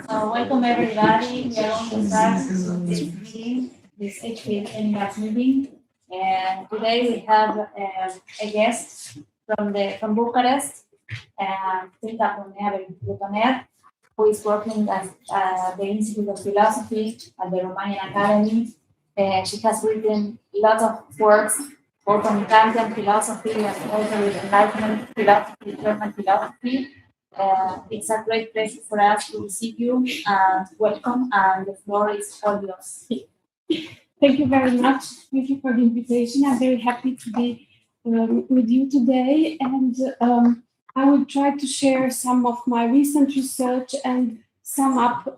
Welcome everybody. We are on the start of this meeting, this HPhil meeting. And today we have a guest from Bucharest, Tinca Prunea-Bretonnet, who is working at the Institute of Philosophy at the Romanian Academy. She has written lots of works, both on Kantian philosophy and also with Enlightenment philosophy, German philosophy. It's a great pleasure for us to receive you and welcome, and the floor is all yours. Thank you very much. Thank you for the invitation. I'm very happy to be with you today, and I will try to share some of my recent research and sum up,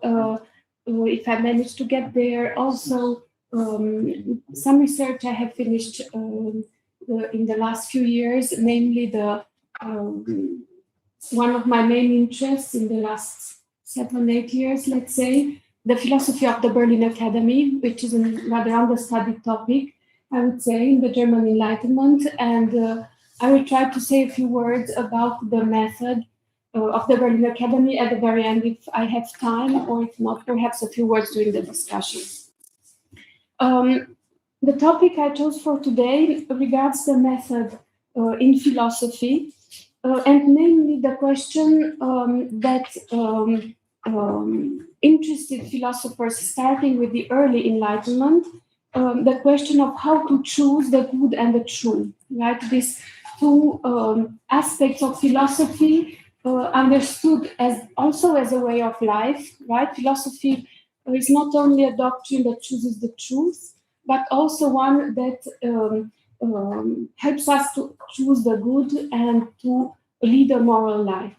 if I manage to get there, also some research I have finished in the last few years, namely the one of my main interests in the last 7-8 years, let's say, the philosophy of the Berlin Academy, which is a rather understudied topic, I would say, in the German Enlightenment. And I will try to say a few words about the method of the Berlin Academy at the very end, if I have time, or if not, perhaps a few words during the discussion. The topic I chose for today regards the method in philosophy, and namely the question that interested philosophers starting with the early Enlightenment, the question of how to choose the good and the true, right? These two aspects of philosophy understood as also as a way of life, right? Philosophy is not only a doctrine that chooses the truth, but also one that helps us to choose the good and to lead a moral life.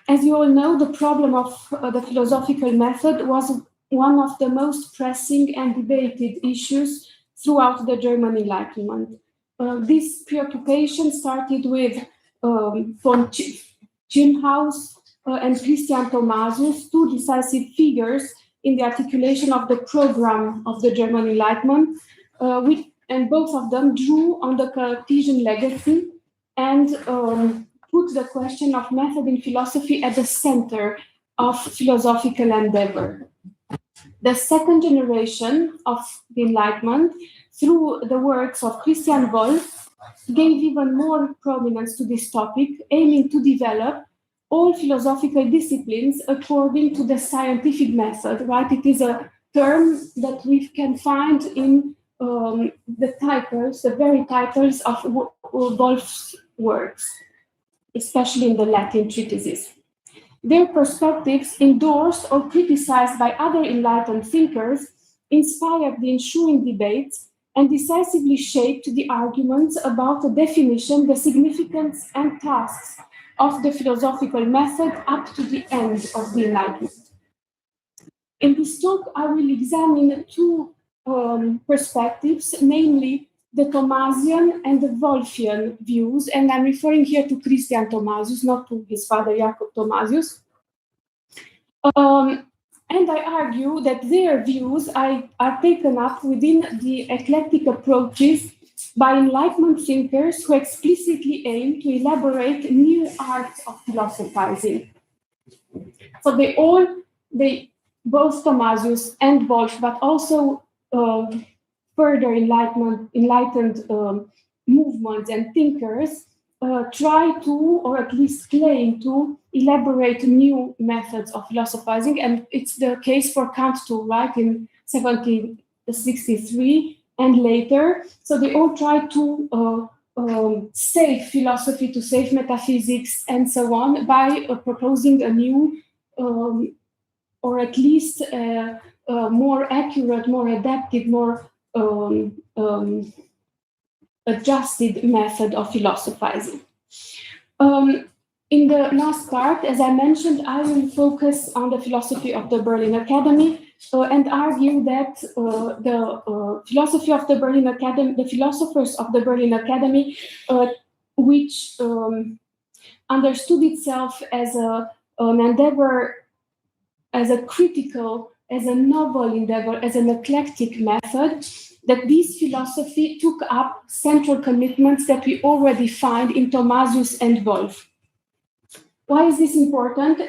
As you all know, the problem of the philosophical method was one of the most pressing and debated issues throughout the German Enlightenment. This preoccupation started with von Chimhaus and Christian Thomasius, two decisive figures in the articulation of the program of the German Enlightenment, and both of them drew on the Cartesian legacy and put the question of method in philosophy at the center of philosophical endeavor. The second generation of the Enlightenment, through the works of Christian Wolff, gave even more prominence to this topic, aiming to develop all philosophical disciplines according to the scientific method, right? It is a term that we can find in the titles, the very titles of Wolff's works, especially in the Latin treatises. Their perspectives, endorsed or criticized by other enlightened thinkers, inspired the ensuing debates and decisively shaped the arguments about the definition, the significance, and tasks of the philosophical method up to the end of the Enlightenment. In this talk, I will examine two perspectives, namely the Thomasian and the Wolffian views, and I'm referring here to Christian Thomasius, not to his father Jacob Thomasius. And I argue that their views are taken up within the eclectic approaches by Enlightenment thinkers who explicitly aim to elaborate new arts of philosophizing. So both Thomasius and Wolff, but also further enlightened movements and thinkers try to, or at least claim to, elaborate new methods of philosophizing. And it's the case for Kant too, right, in 1763 and later. So they all try to save philosophy, to save metaphysics, and so on, by proposing a new, or at least more accurate, more adapted, more adjusted method of philosophizing. In the last part, as I mentioned, I will focus on the philosophy of the Berlin Academy and argue that the philosophy of the Berlin Academy, the philosophers of the Berlin Academy, which understood itself as an endeavor, as a critical, as a novel endeavor, as an eclectic method, that this philosophy took up central commitments that we already find in Thomasius and Wolff. Why is this important?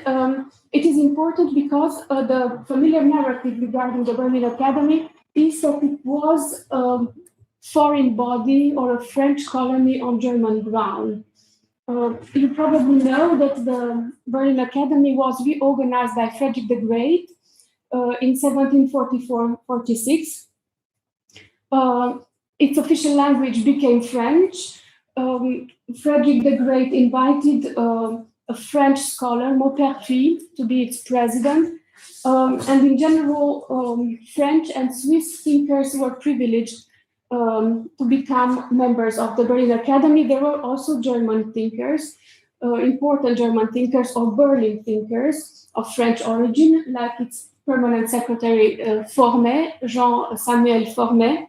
It is important because the familiar narrative regarding the Berlin Academy is that it was a foreign body or a French colony on German ground. You probably know that the Berlin Academy was reorganized by Frederick the Great in 1744-46. Its official language became French. Frederick the Great invited a French scholar, Maupertuis, to be its president. And in general, French and Swiss thinkers were privileged to become members of the Berlin Academy. There were also German thinkers, important German thinkers or Berlin thinkers of French origin, like its permanent secretary, Formet, Jean-Samuel Formet.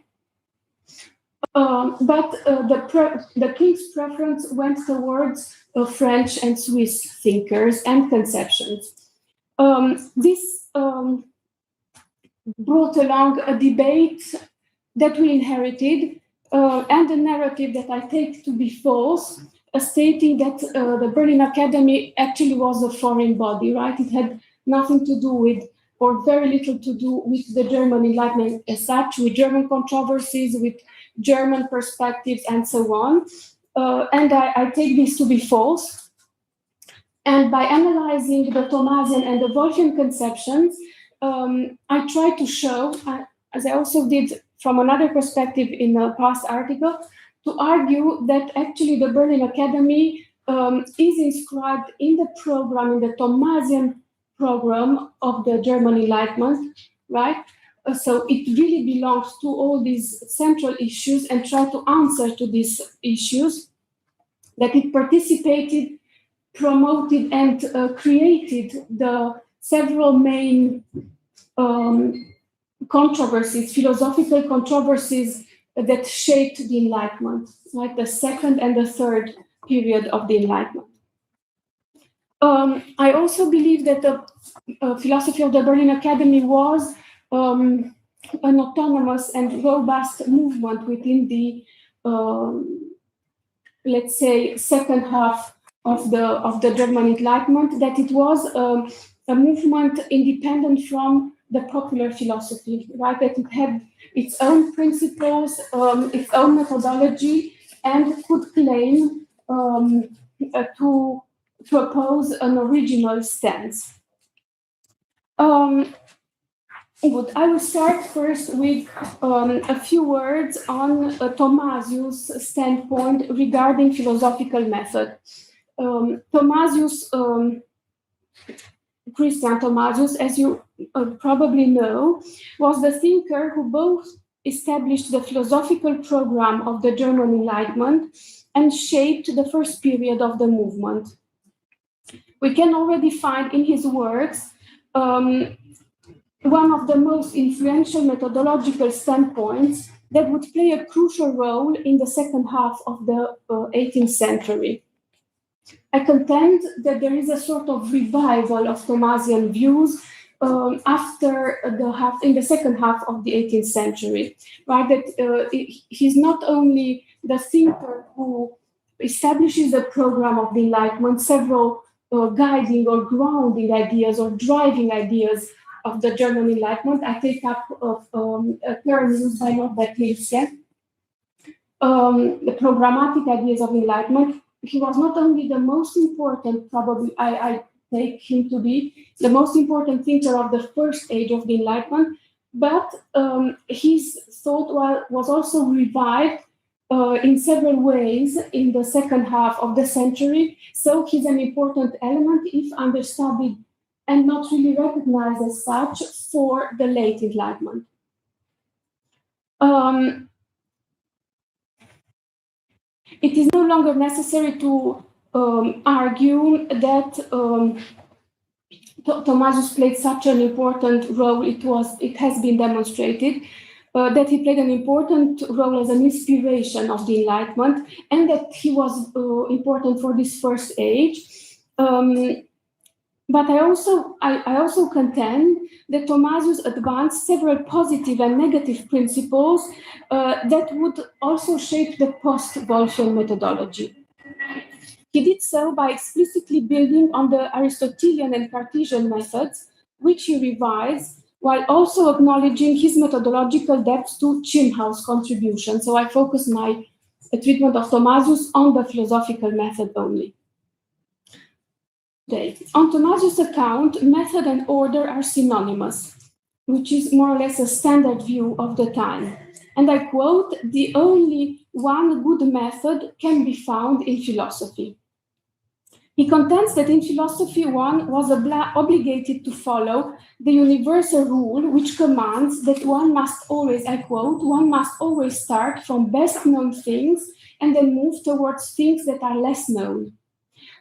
But the king's preference went towards French and Swiss thinkers and conceptions. This brought along a debate that we inherited and a narrative that I take to be false, stating that the Berlin Academy actually was a foreign body, right? It had nothing to do with, or very little to do with the German Enlightenment as such, with German controversies, with German perspectives, and so on. And I take this to be false. And by analyzing the Thomasian and the Wolffian conceptions, I try to show, as I also did from another perspective in a past article, to argue that actually the Berlin Academy is inscribed in the program, in the Thomasian program of the German Enlightenment, right? So it really belongs to all these central issues and try to answer to these issues, that it participated, promoted, and created the several main controversies, philosophical controversies that shaped the Enlightenment, like the second and the third period of the Enlightenment. I also believe that the philosophy of the Berlin Academy was an autonomous and robust movement within the, let's say, second half of the German Enlightenment, that it was a movement independent from the popular philosophy, right? That it had its own principles, its own methodology, and could claim to propose an original stance. Good. I will start first with a few words on Thomasius' standpoint regarding philosophical method. Thomasius, Christian Thomasius, as you probably know, was the thinker who both established the philosophical program of the German Enlightenment and shaped the first period of the movement. We can already find in his works one of the most influential methodological standpoints that would play a crucial role in the second half of the 18th century. I contend that there is a sort of revival of Thomasian views in the second half of the 18th century, right? That he's not only the thinker who establishes the program of the Enlightenment, several guiding or grounding ideas or driving ideas of the German Enlightenment. I take up a term used by Norbert Elias, the programmatic ideas of Enlightenment. He was not only the most important, probably I take him to be the most important thinker of the first age of the Enlightenment, but his thought was also revived in several ways in the second half of the century. So he's an important element if understudied and not really recognized as such for the late Enlightenment. It is no longer necessary to argue that Thomasius played such an important role. It has been demonstrated that he played an important role as an inspiration of the Enlightenment, and that he was important for this first age. But I also contend that Thomasius advanced several positive and negative principles that would also shape the post-Wolffian methodology. He did so by explicitly building on the Aristotelian and Cartesian methods, which he revised, while also acknowledging his methodological depth to Chimhau's contribution. So I focus my treatment of Thomasius on the philosophical method only. On Thomasius' account, method and order are synonymous, which is more or less a standard view of the time. And I quote, "The only one good method can be found in philosophy." He contends that in philosophy one was obligated to follow the universal rule which commands that one must always, I quote, "one must always start from best known things and then move towards things that are less known.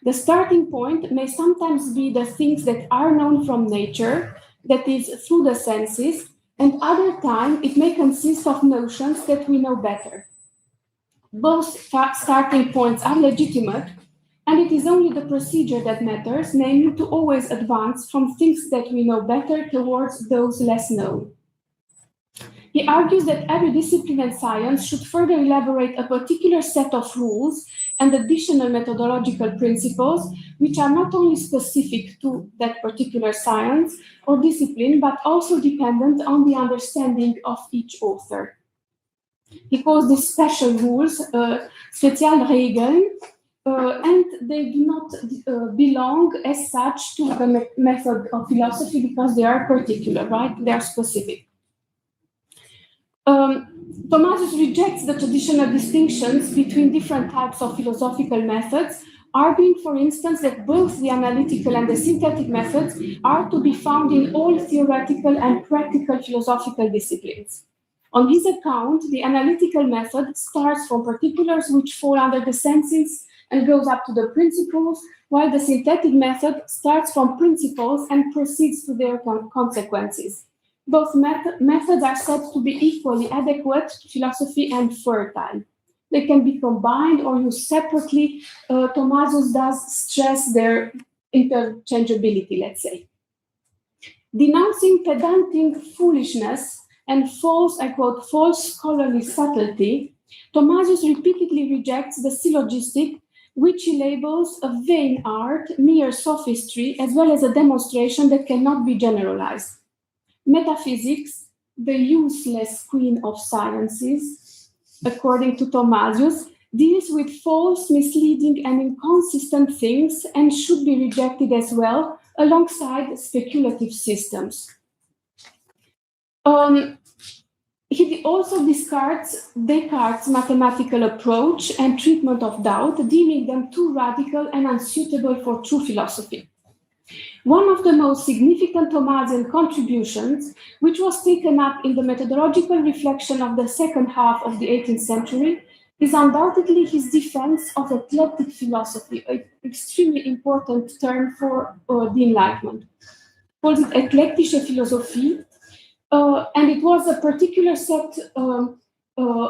The starting point may sometimes be the things that are known from nature, that is, through the senses, and other time it may consist of notions that we know better. Both starting points are legitimate, and it is only the procedure that matters, namely to always advance from things that we know better towards those less known." He argues that every discipline and science should further elaborate a particular set of rules and additional methodological principles, which are not only specific to that particular science or discipline, but also dependent on the understanding of each author. He calls these special rules Spezialregeln, and they do not belong as such to the method of philosophy because they are particular, right? They are specific. Thomasius rejects the traditional distinctions between different types of philosophical methods, arguing, for instance, that both the analytical and the synthetic methods are to be found in all theoretical and practical philosophical disciplines. On his account, the analytical method starts from particulars which fall under the senses and goes up to the principles, while the synthetic method starts from principles and proceeds to their consequences. Both methods are said to be equally adequate to philosophy and fertile. They can be combined or used separately. Thomasius does stress their interchangeability, let's say. Denouncing pedantic foolishness and false, I quote, "false scholarly subtlety," Thomasius repeatedly rejects the syllogistic, which he labels a vain art, mere sophistry, as well as a demonstration that cannot be generalized. Metaphysics, the useless queen of sciences, according to Thomasius, deals with false, misleading, and inconsistent things and should be rejected as well, alongside speculative systems. He also discards Descartes' mathematical approach and treatment of doubt, deeming them too radical and unsuitable for true philosophy. One of the most significant Thomasian contributions, which was taken up in the methodological reflection of the second half of the 18th century, is undoubtedly his defense of eclectic philosophy, an extremely important term for the Enlightenment. He calls it eclectische Philosophie, and it was a particular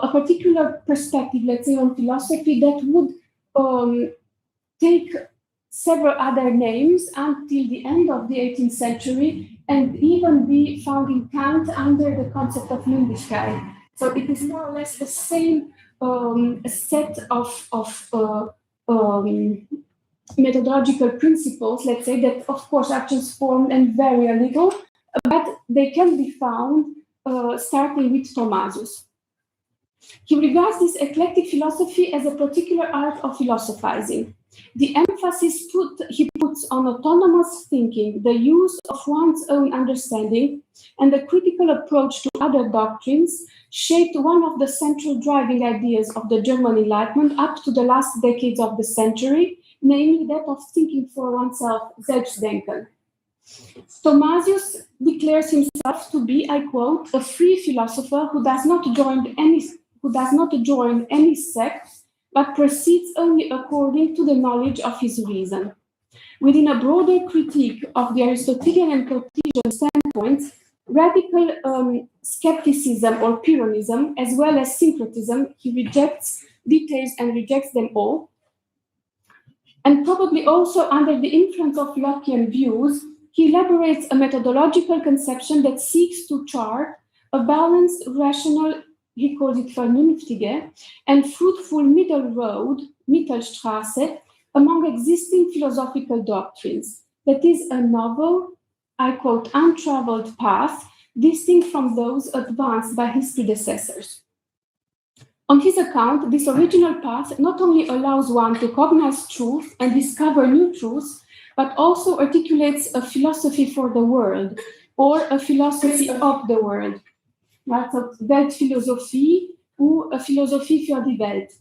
a particular perspective, let's say, on philosophy that would take several other names until the end of the 18th century and even be found in Kant under the concept of Mündigkeit. So it is more or less the same set of methodological principles, let's say, that of course are transformed and vary a little, but they can be found starting with Thomasius. He regards this eclectic philosophy as a particular art of philosophizing. The emphasis he puts on autonomous thinking, the use of one's own understanding, and the critical approach to other doctrines shaped one of the central driving ideas of the German Enlightenment up to the last decades of the century, namely that of thinking for oneself, Selbstdenken. Thomasius declares himself to be, I quote, a free philosopher who does not join any sect, but proceeds only according to the knowledge of his reason. Within a broader critique of the Aristotelian and Cartesian standpoints, radical skepticism or Pyrrhonism, as well as syncretism, he rejects details and rejects them all. And probably also under the influence of Lockean views, he elaborates a methodological conception that seeks to chart a balanced, rational, he calls it vernünftige, and fruitful middle road, Mittelstraße, among existing philosophical doctrines. That is a novel, I quote, untraveled path, distinct from those advanced by his predecessors. On his account, this original path not only allows one to cognize truth and discover new truths, but also articulates a philosophy for the world, or a philosophy of the world. Also, Weltphilosophie ou Philosophie für die Welt,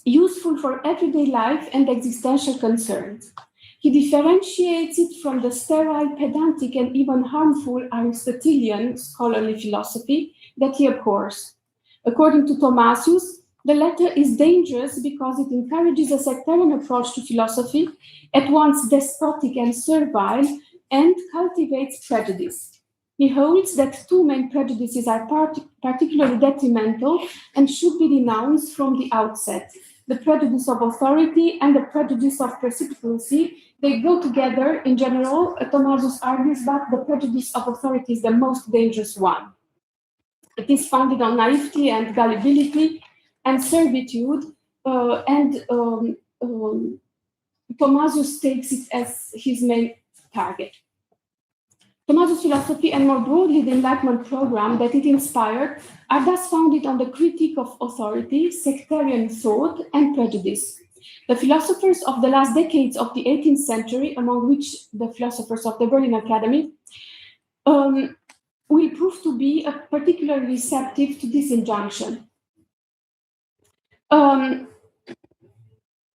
useful for everyday life and existential concerns. He differentiates it from the sterile, pedantic, and even harmful Aristotelian scholarly philosophy that he abhors. According to Thomasius, the latter is dangerous because it encourages a sectarian approach to philosophy, at once despotic and servile, and cultivates prejudice. He holds that two main prejudices are particularly detrimental and should be denounced from the outset: the prejudice of authority and the prejudice of precipitancy. They go together in general. Thomasius argues that the prejudice of authority is the most dangerous one. It is founded on naivety and gullibility and servitude, and Thomasius takes it as his main target. Thomasius' philosophy, and more broadly the Enlightenment program that it inspired, are thus founded on the critique of authority, sectarian thought, and prejudice. The philosophers of the last decades of the 18th century, among which the philosophers of the Berlin Academy, will prove to be particularly receptive to this injunction.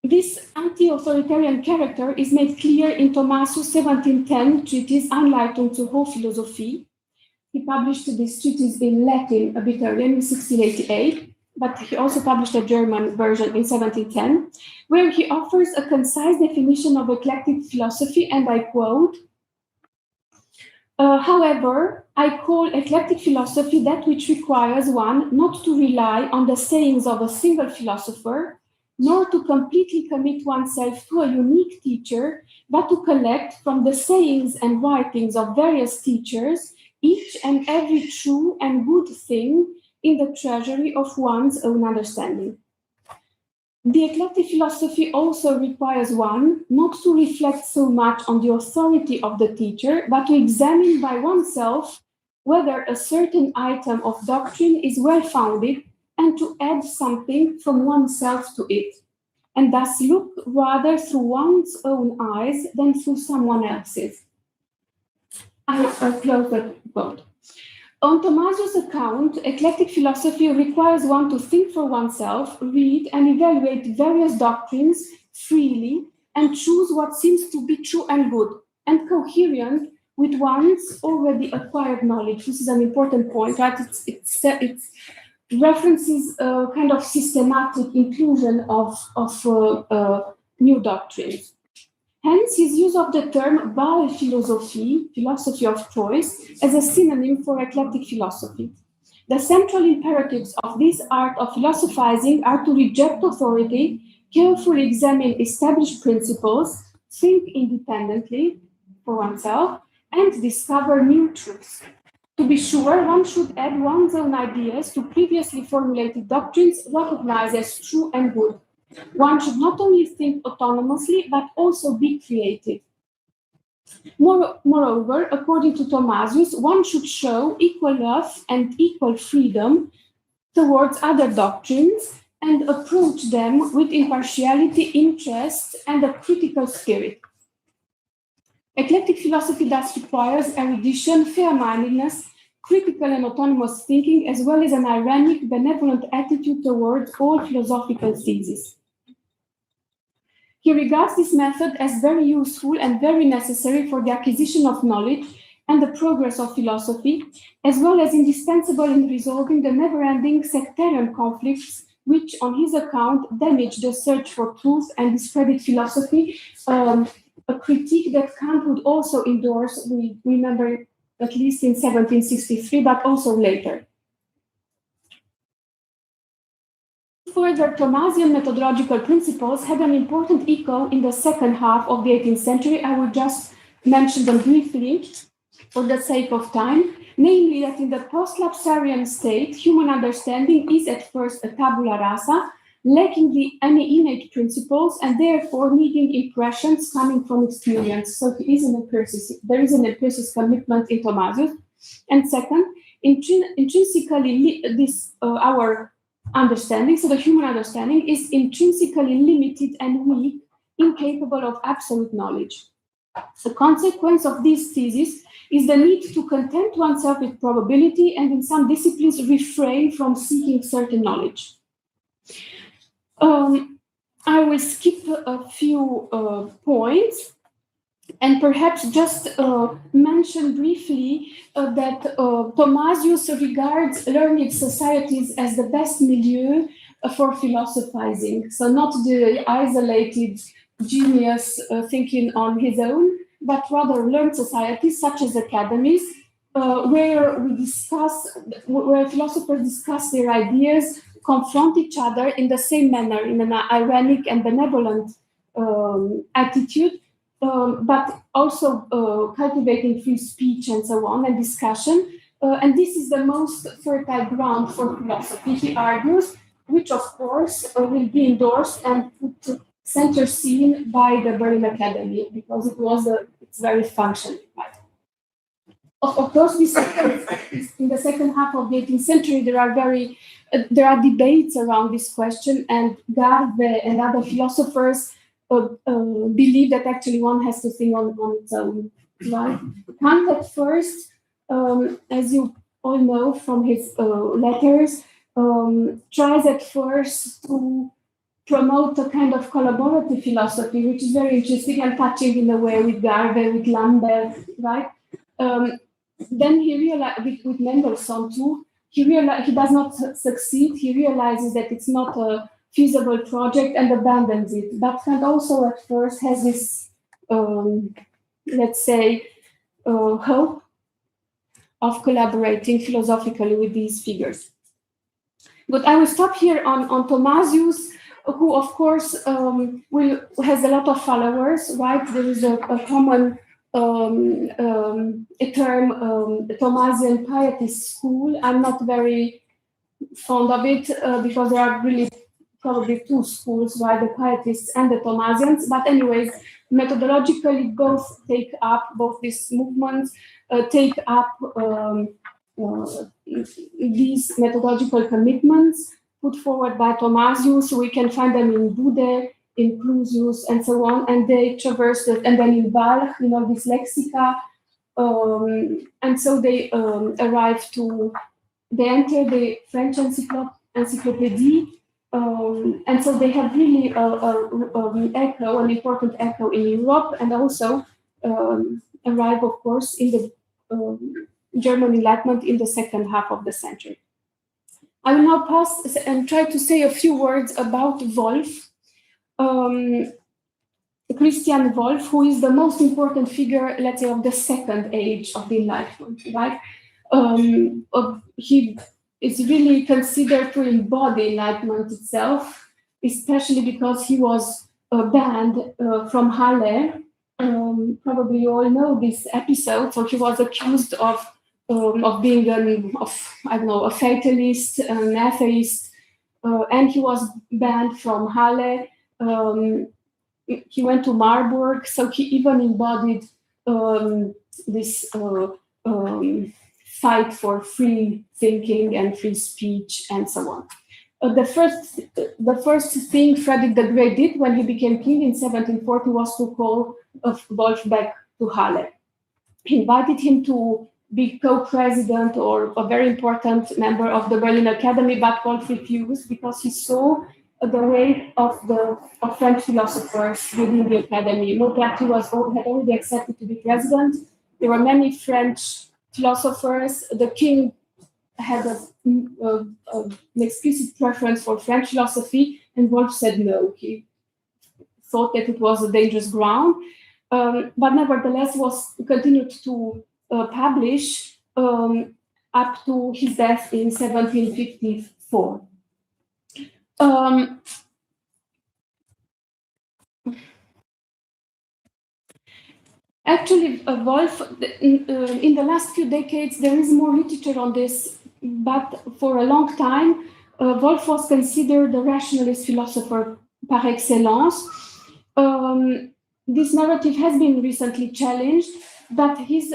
This anti-authoritarian character is made clear in Thomasius' 1710 treatise Anleitung zur Hochphilosophie. He published this treatise in Latin a bit earlier, in 1688, but he also published a German version in 1710, where he offers a concise definition of eclectic philosophy, and I quote, however, I call eclectic philosophy that which requires one not to rely on the sayings of a single philosopher, nor to completely commit oneself to a unique teacher, but to collect from the sayings and writings of various teachers each and every true and good thing in the treasury of one's own understanding. The eclectic philosophy also requires one not to reflect so much on the authority of the teacher, but to examine by oneself whether a certain item of doctrine is well-founded, and to add something from oneself to it, and thus look rather through one's own eyes than through someone else's. I close that quote. On Thomasius' account, eclectic philosophy requires one to think for oneself, read and evaluate various doctrines freely, and choose what seems to be true and good, and coherent with one's already acquired knowledge. This is an important point, right? It references a kind of systematic inclusion of new doctrines. Hence, his use of the term Wahlphilosophie, philosophy of choice, as a synonym for eclectic philosophy. The central imperatives of this art of philosophizing are to reject authority, carefully examine established principles, think independently for oneself, and discover new truths. To be sure, one should add one's own ideas to previously formulated doctrines recognized as true and good. One should not only think autonomously, but also be creative. Moreover, according to Thomasius, one should show equal love and equal freedom towards other doctrines and approach them with impartiality, interest, and a critical spirit. Eclectic philosophy thus requires erudition, fair-mindedness, critical and autonomous thinking, as well as an ironic, benevolent attitude towards all philosophical theses. He regards this method as very useful and very necessary for the acquisition of knowledge and the progress of philosophy, as well as indispensable in resolving the never-ending sectarian conflicts which, on his account, damage the search for truth and discredit philosophy, a critique that Kant would also endorse, we remember, at least in 1763, but also later. Further, Thomasian methodological principles had an important echo in the second half of the 18th century. I will just mention them briefly for the sake of time, namely that in the post-lapsarian state, human understanding is at first a tabula rasa, lacking any innate principles and therefore needing impressions coming from experience. So he is an empiricist. There is an empiricist commitment in Thomasius. And second, intrinsically, our understanding, so the human understanding, is intrinsically limited and weak, incapable of absolute knowledge. The consequence of this thesis is the need to content oneself with probability and in some disciplines refrain from seeking certain knowledge. I will skip a few points and perhaps just mention briefly that Thomasius regards learned societies as the best milieu for philosophizing. So not the isolated genius thinking on his own, but rather learned societies such as academies, where philosophers discuss their ideas, confront each other in the same manner, in an ironic and benevolent attitude, but also cultivating free speech and so on, and discussion. And this is the most fertile ground for philosophy, he argues, which of course will be endorsed and put center scene by the Berlin Academy, because it's very functional. Of course, in the second half of the 18th century, there are debates around this question, and Garve and other philosophers believe that actually one has to think on its own. Right? Kant at first, as you all know from his letters, tries at first to promote a kind of collaborative philosophy, which is very interesting and touching in a way with Garve, with Lambert, right? Then he realized, with Mendelssohn too, he does not succeed. He realizes that it's not a feasible project and abandons it. But Kant also at first has this, let's say, hope of collaborating philosophically with these figures. But I will stop here on Thomasius, who of course has a lot of followers, right? There is a common a term, Thomasian pietist school. I'm not very fond of it because there are really probably two schools, right? The pietists and the Thomasians. But anyways, methodologically, both these movements take up these methodological commitments put forward by Thomasius. We can find them in Bude, in Clusius, and so on, and they traverse it, and then in Bach, this lexica, and so they they enter the French encyclopedia, and so they have really an important echo in Europe, and also arrive, of course, in the German Enlightenment in the second half of the century. I will now pass and try to say a few words about Wolff. Christian Wolff, who is the most important figure, let's say, of the second age of the Enlightenment, right? He is really considered to embody Enlightenment itself, especially because he was banned from Halle. Probably you all know this episode. So he was accused of being a fatalist, an atheist, and he was banned from Halle. He went to Marburg, so he even embodied this fight for free thinking and free speech and so on. The first thing Frederick the Great did when he became king in 1740 was to call Wolff back to Halle. He invited him to be co-president or a very important member of the Berlin Academy, but Wolff refused because he saw the weight of French philosophers within the academy. Maupertuis had already accepted to be president. There were many French philosophers. The king had an explicit preference for French philosophy, and Wolff said no. He thought that it was a dangerous ground, but nevertheless continued to publish up to his death in 1754. Actually, Wolff, in the last few decades, there is more literature on this, but for a long time, Wolff was considered the rationalist philosopher par excellence. This narrative has been recently challenged, but his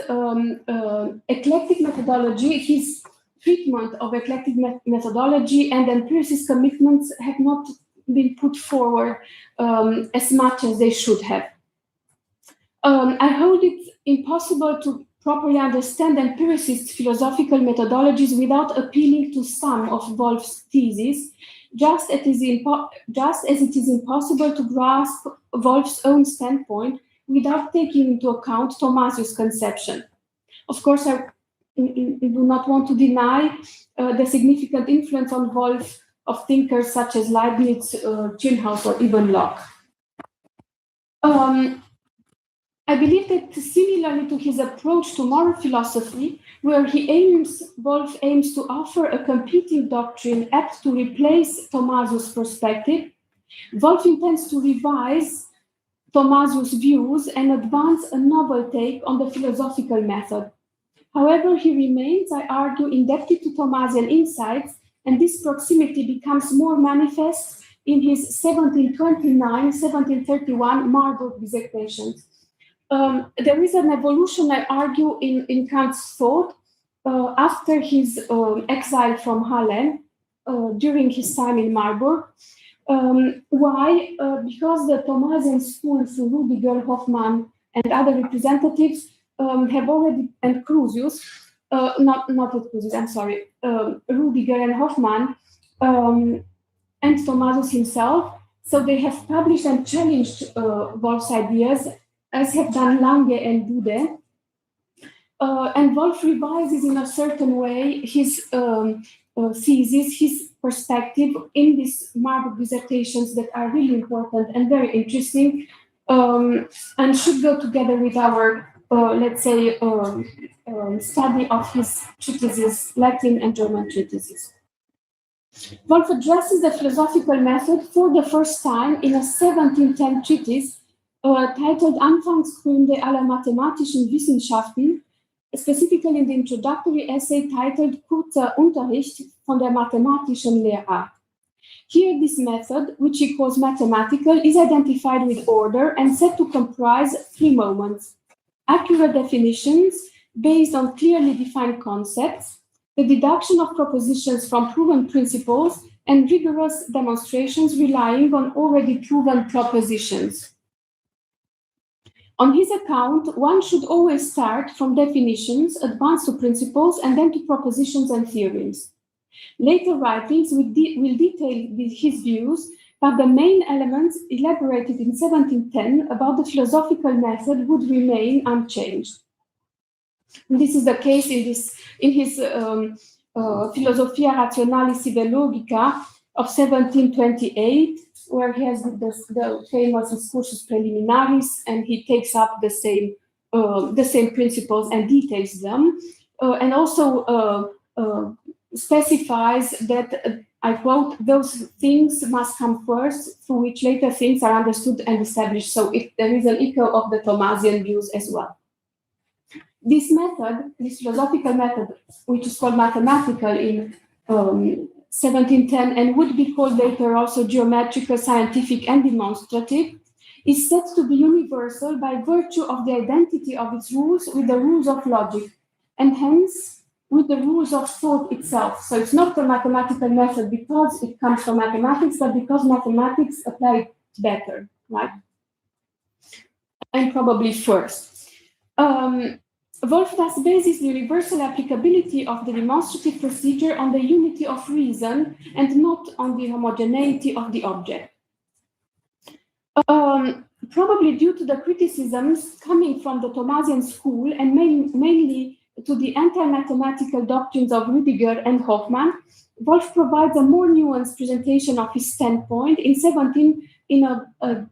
eclectic methodology, his treatment of eclectic methodology and empiricist commitments have not been put forward as much as they should have. I hold it impossible to properly understand empiricist philosophical methodologies without appealing to some of Wolff's theses, just as it is impossible to grasp Wolff's own standpoint without taking into account Thomasius' conception. Of course, I do not want to deny the significant influence on Wolff of thinkers such as Leibniz, Schilhaus, or even Locke. I believe that similarly to his approach to moral philosophy, where Wolff aims to offer a competing doctrine apt to replace Thomasius' perspective, Wolff intends to revise Thomasius' views and advance a novel take on the philosophical method. However, he remains, I argue, indebted to Thomasian insights, and this proximity becomes more manifest in his 1729-1731 Marburg dissertations. There is an evolution, I argue, in Kant's thought after his exile from Halle during his time in Marburg. Why? Because the Thomasian school through Rudiger, Hoffmann, and other representatives have already, and Crusius, not Crusius, I'm sorry, Rudiger and Hoffmann, and Thomasius himself. So they have published and challenged Wolff's ideas, as have done Lange and Bude. And Wolff revises in a certain way his thesis, his perspective in these Marburg dissertations that are really important and very interesting, and should go together with our, let's say, study of his treatises, Latin and German treatises. Wolff addresses the philosophical method for the first time in a 1710 treatise titled Anfangsgründe aller mathematischen Wissenschaften, specifically in the introductory essay titled Kurzer Unterricht von der mathematischen Lehrart. Here, this method, which he calls mathematical, is identified with order and said to comprise three moments: accurate definitions based on clearly defined concepts, the deduction of propositions from proven principles, and rigorous demonstrations relying on already proven propositions. On his account, one should always start from definitions, advance to principles, and then to propositions and theorems. Later writings will detail his views, but the main elements elaborated in 1710 about the philosophical method would remain unchanged. And this is the case in his Philosophia Rationalis Sive Logica of 1728, where he has the famous Discursus Preliminaris, and he takes up the same principles and details them, and also specifies that, I quote, those things must come first, through which later things are understood and established. So there is an echo of the Thomasian views as well. This method, this philosophical method, which is called mathematical in 1710 and would be called later also geometrical, scientific, and demonstrative, is said to be universal by virtue of the identity of its rules with the rules of logic, and hence with the rules of thought itself. So it's not the mathematical method because it comes from mathematics, but because mathematics apply it better, right? And probably first. Wolff thus bases the universal applicability of the demonstrative procedure on the unity of reason and not on the homogeneity of the object. Probably due to the criticisms coming from the Thomasian school and mainly to the anti-mathematical doctrines of Rudiger and Hoffmann, Wolff provides a more nuanced presentation of his standpoint in a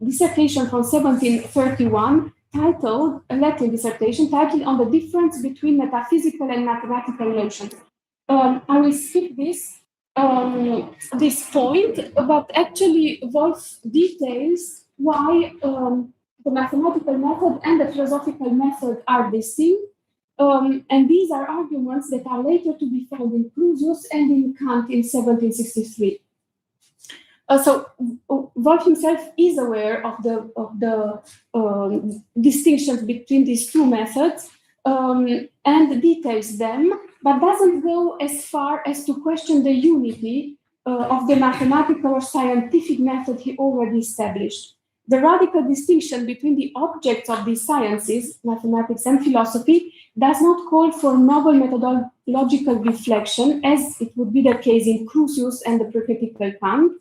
dissertation from 1731 titled, a Latin dissertation titled On the Difference Between Metaphysical and Mathematical Notions. I will skip this point, but actually Wolff details why the mathematical method and the philosophical method are distinct, And these are arguments that are later to be found in Crusius and in Kant in 1763. So Wolff himself is aware of the distinctions between these two methods and details them, but doesn't go as far as to question the unity of the mathematical or scientific method he already established. The radical distinction between the objects of these sciences, mathematics and philosophy, does not call for novel methodological reflection, as it would be the case in Crusius and the pre-critical Kant,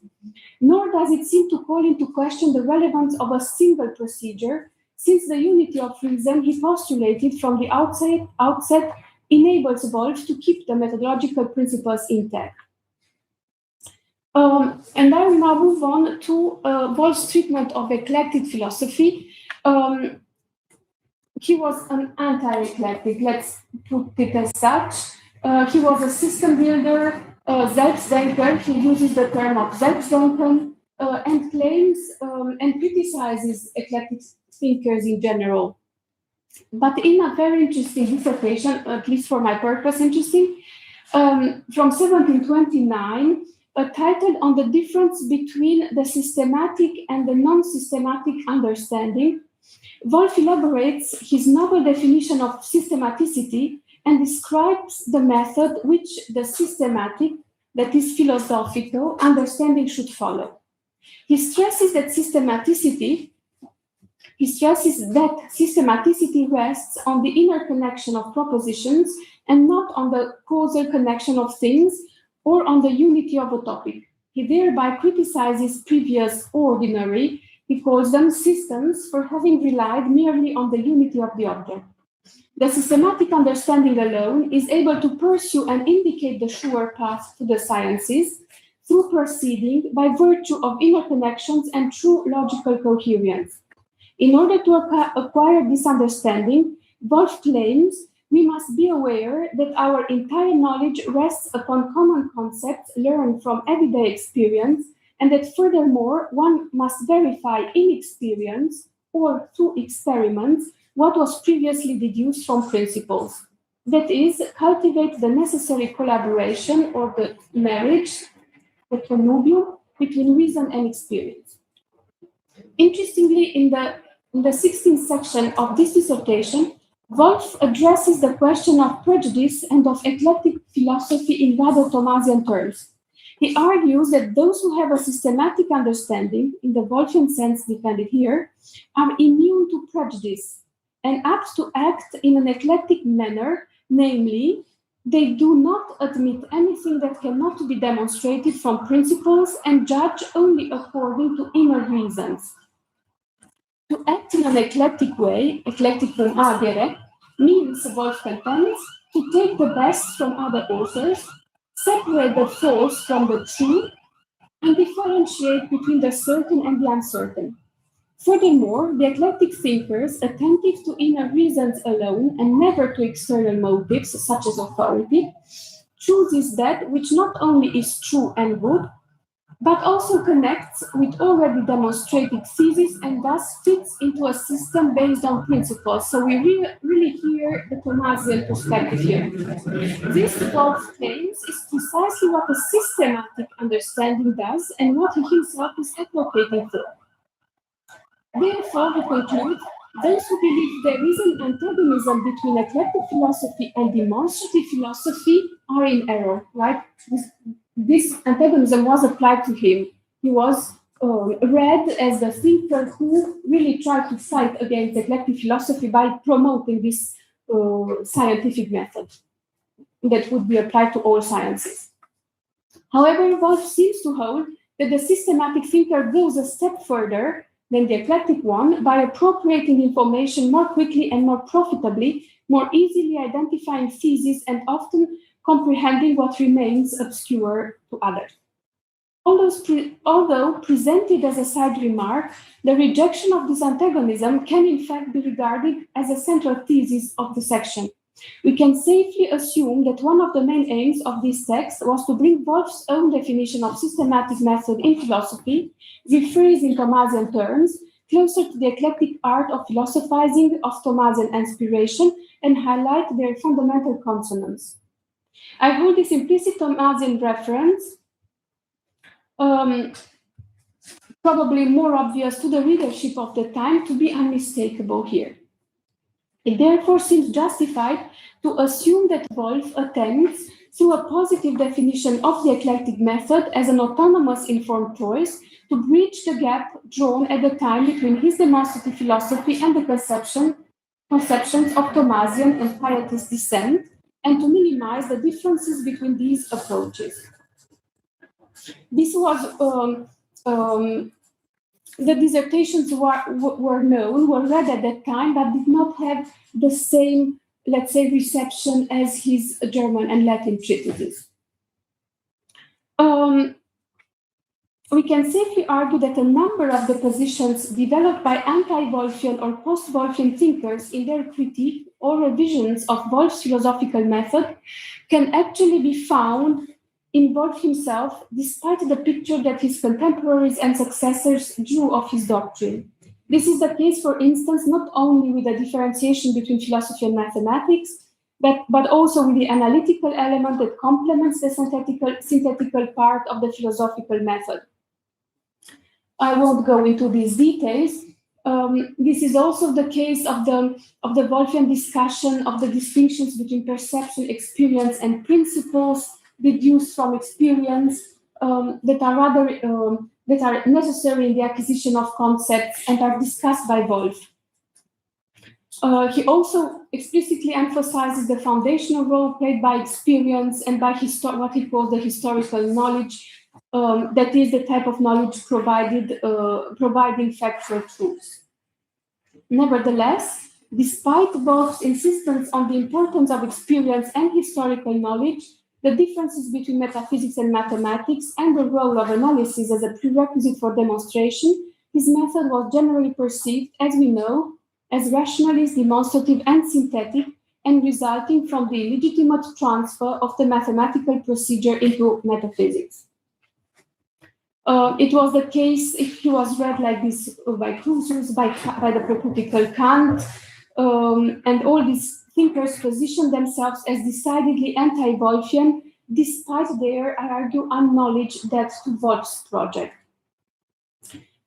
nor does it seem to call into question the relevance of a single procedure, since the unity of reason he postulated from the outset enables Wolff to keep the methodological principles intact. And I will now move on to Wolff's treatment of eclectic philosophy. He was an anti-eclectic, let's put it as such. He was a system builder, Selbstdenker. He uses the term of Selbstdenken and claims and criticizes eclectic thinkers in general. But in a very interesting dissertation, at least for my purpose, interesting, from 1729, titled On the Difference Between the Systematic and the Non-Systematic Understanding, Wolff elaborates his novel definition of systematicity and describes the method which the systematic, that is philosophical, understanding should follow. He stresses that systematicity rests on the inner connection of propositions and not on the causal connection of things or on the unity of a topic. He thereby criticizes previous ordinary, he calls them systems, for having relied merely on the unity of the object. The systematic understanding alone is able to pursue and indicate the sure path to the sciences through proceeding by virtue of inner connections and true logical coherence. In order to acquire this understanding, Wolff claims we must be aware that our entire knowledge rests upon common concepts learned from everyday experience, and that furthermore, one must verify in experience or through experiments what was previously deduced from principles. That is, cultivate the necessary collaboration or the marriage, the connubium, between reason and experience. Interestingly, in the 16th section of this dissertation, Wolff addresses the question of prejudice and of eclectic philosophy in rather Thomasian terms. He argues that those who have a systematic understanding, in the Wolffian sense defended here, are immune to prejudice and apt to act in an eclectic manner, namely, they do not admit anything that cannot be demonstrated from principles and judge only according to inner reasons. To act in an eclectic way, eclecticum agere, means, Wolff contends, to take the best from other authors, separate the false from the true, and differentiate between the certain and the uncertain. Furthermore, the eclectic thinkers, attentive to inner reasons alone and never to external motives, such as authority, chooses that which not only is true and good, but also connects with already demonstrated theses and thus fits into a system based on principles. So we really hear the Thomasian perspective here. This, Wolff claims, is precisely what a systematic understanding does and what he himself is advocating for. Therefore, he concludes, those who believe there is an antagonism between eclectic philosophy and demonstrative philosophy are in error, right? This antagonism was applied to him. He was read as the thinker who really tried to fight against eclectic philosophy by promoting this scientific method that would be applied to all sciences. However, Wolff seems to hold that the systematic thinker goes a step further than the eclectic one by appropriating information more quickly and more profitably, more easily identifying theses and often comprehending what remains obscure to others. Although presented as a side remark, the rejection of this antagonism can in fact be regarded as a central thesis of the section. We can safely assume that one of the main aims of this text was to bring Wolff's own definition of systematic method in philosophy, rephrased in Thomasian terms, closer to the eclectic art of philosophizing of Thomasian inspiration and highlight their fundamental consonance. I hold this implicit Thomasian reference probably more obvious to the readership of the time to be unmistakable here. It therefore seems justified to assume that Wolff attempts, through a positive definition of the eclectic method as an autonomous informed choice, to bridge the gap drawn at the time between his demonstrative philosophy and the conceptions of Thomasian and Pietist dissent, and to minimize the differences between these approaches. This was the dissertations were known, were read at that time, but did not have the same, let's say, reception as his German and Latin treatises. We can safely argue that a number of the positions developed by anti-Wolffian or post-Wolffian thinkers in their critique or revisions of Wolff's philosophical method can actually be found in Wolff himself, despite the picture that his contemporaries and successors drew of his doctrine. This is the case, for instance, not only with the differentiation between philosophy and mathematics, but also with the analytical element that complements the synthetical part of the philosophical method. I won't go into these details. This is also the case of the Wolffian discussion of the distinctions between perception, experience, and principles deduced from experience that are necessary in the acquisition of concepts and are discussed by Wolff. He also explicitly emphasizes the foundational role played by experience and by what he calls the historical knowledge, that is the type of knowledge providing factual truths. Nevertheless, despite Wolff's insistence on the importance of experience and historical knowledge, the differences between metaphysics and mathematics, and the role of analysis as a prerequisite for demonstration, his method was generally perceived, as we know, as rationalist, demonstrative, and synthetic, and resulting from the illegitimate transfer of the mathematical procedure into metaphysics. It was the case if he was read like this by Clausius, by the prototypical Kant, and all these thinkers position themselves as decidedly anti-Wolffian, despite their, I argue, unknowledge that to Wolff's project.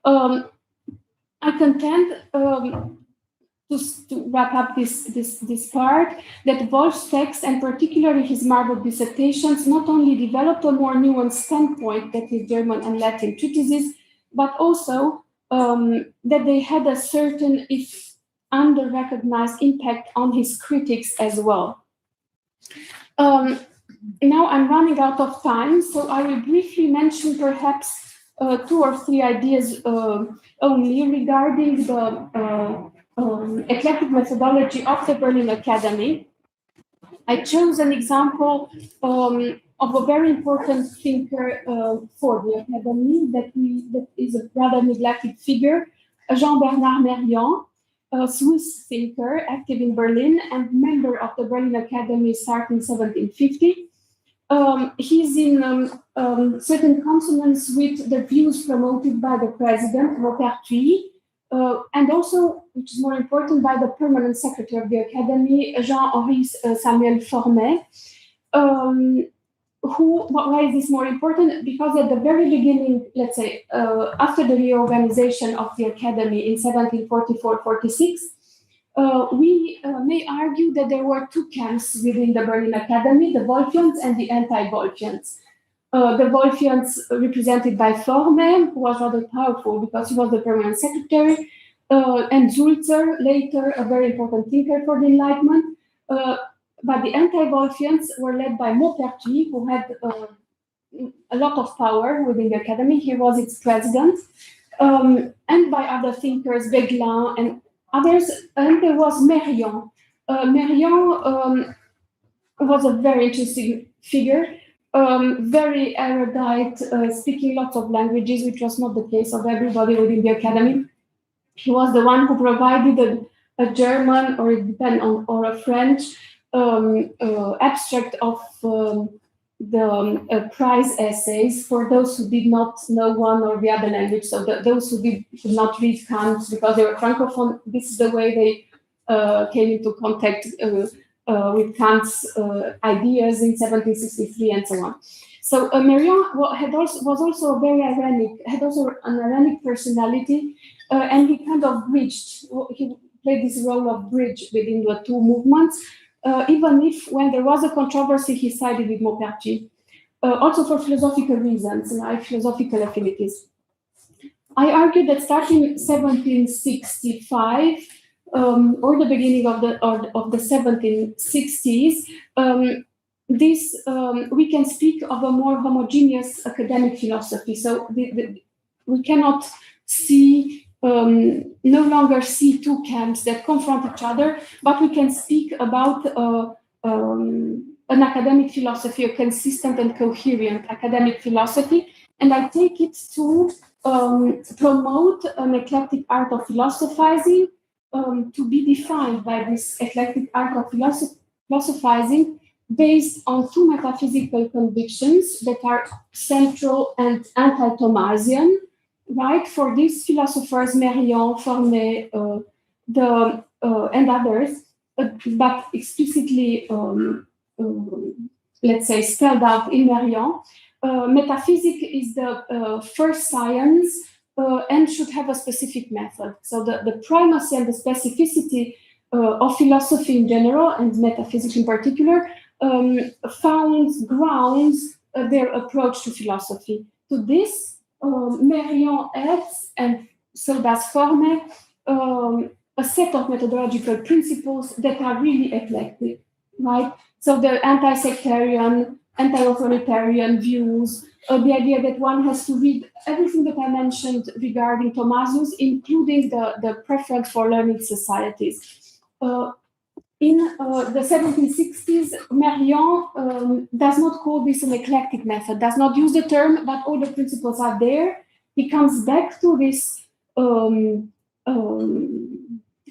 I contend, to wrap up this part, that Wolff's text, and particularly his marbled dissertations, not only developed a more nuanced standpoint than his German and Latin treatises, but also that they had a certain, if under-recognized, impact on his critics as well. Now I'm running out of time, so I will briefly mention perhaps 2 or 3 ideas only regarding the eclectic methodology of the Berlin Academy. I chose an example of a very important thinker for the Academy that is a rather neglected figure, Jean-Bernard Mérian, a Swiss thinker active in Berlin and member of the Berlin Academy starting 1750. He's in certain consonance with the views promoted by the president, Maupertuis, and also, which is more important, by the permanent secretary of the Academy, Jean-Henri Samuel Formet. Why is this more important? Because at the very beginning, let's say, after the reorganization of the Academy in 1744-46, we may argue that there were 2 camps within the Berlin Academy, the Wolffians and the anti-Wolffians. The Wolffians represented by Formet, who was rather powerful because he was the permanent secretary, and Sulzer, later a very important thinker for the Enlightenment. But the anti-Wolffians were led by Maupertuis, who had a lot of power within the Academy. He was its president, and by other thinkers, Beglin and others. And there was Mérian. Mérian was a very interesting figure, very erudite, speaking lots of languages, which was not the case of everybody within the Academy. He was the one who provided a German or a French abstract of prize essays for those who did not know one or the other language. So those who did not read Kant because they were francophone, this is the way they came into contact with Kant's ideas in 1763 and so on. So Mérian was also a very ironic, had also an ironic personality, and he kind of bridged. He played this role of bridge within the two movements. Even if when there was a controversy, he sided with Maupertuis, also for philosophical reasons, like philosophical affinities. I argue that starting 1765 or the beginning of the 1760s, we can speak of a more homogeneous academic philosophy. So we cannot see. No longer see two camps that confront each other, but we can speak about an academic philosophy, a consistent and coherent academic philosophy, and I take it to promote an eclectic art of philosophizing, to be defined by this eclectic art of philosophizing based on two metaphysical convictions that are central and anti-Thomasian. Right, for these philosophers, Mérian, Fornet, and others, but explicitly, let's say, spelled out in Mérian, metaphysics is the first science and should have a specific method. So the primacy and the specificity of philosophy in general, and metaphysics in particular, grounds their approach to philosophy. To this, Mérian adds, and so does Fornet, a set of methodological principles that are really eclectic, right? So the anti-sectarian, anti-authoritarian views, the idea that one has to read everything that I mentioned regarding Thomasius, including the preference for learned societies. In the 1760s, Mérian does not call this an eclectic method, does not use the term, but all the principles are there. He comes back to this,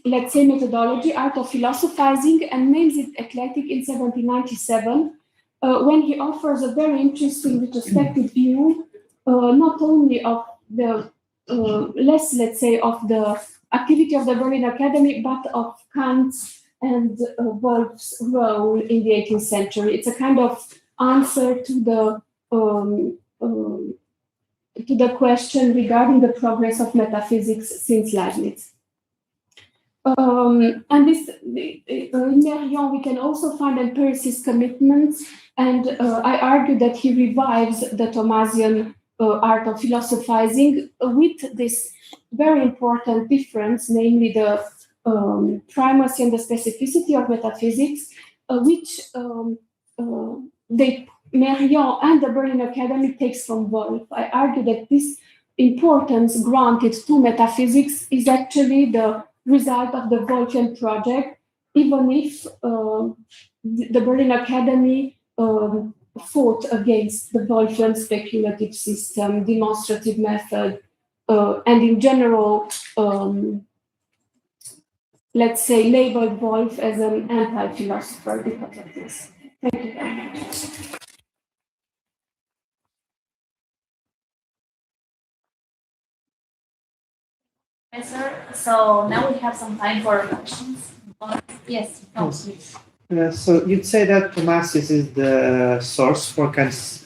let's say, methodology, art of philosophizing, and names it eclectic in 1797, when he offers a very interesting retrospective view, not only of the less, let's say, of the activity of the Berlin Academy, but of Kant's and Wolff's role in the 18th century. It's a kind of answer to the question regarding the progress of metaphysics since Leibniz. And this, in Mérian, we can also find empiricist commitments, and I argue that he revives the Thomasian art of philosophizing with this very important difference, namely the primacy and the specificity of metaphysics, which Mérian and the Berlin Academy takes from Wolff. I argue that this importance granted to metaphysics is actually the result of the Wolffian project, even if the Berlin Academy fought against the Wolffian speculative system, demonstrative method, and in general, let's say, labeled Wolff as an anti-philosopher because of this. Thank you very much. So now we have some time for questions. Yes, please. So you'd say that Thomasius is the source for Kant's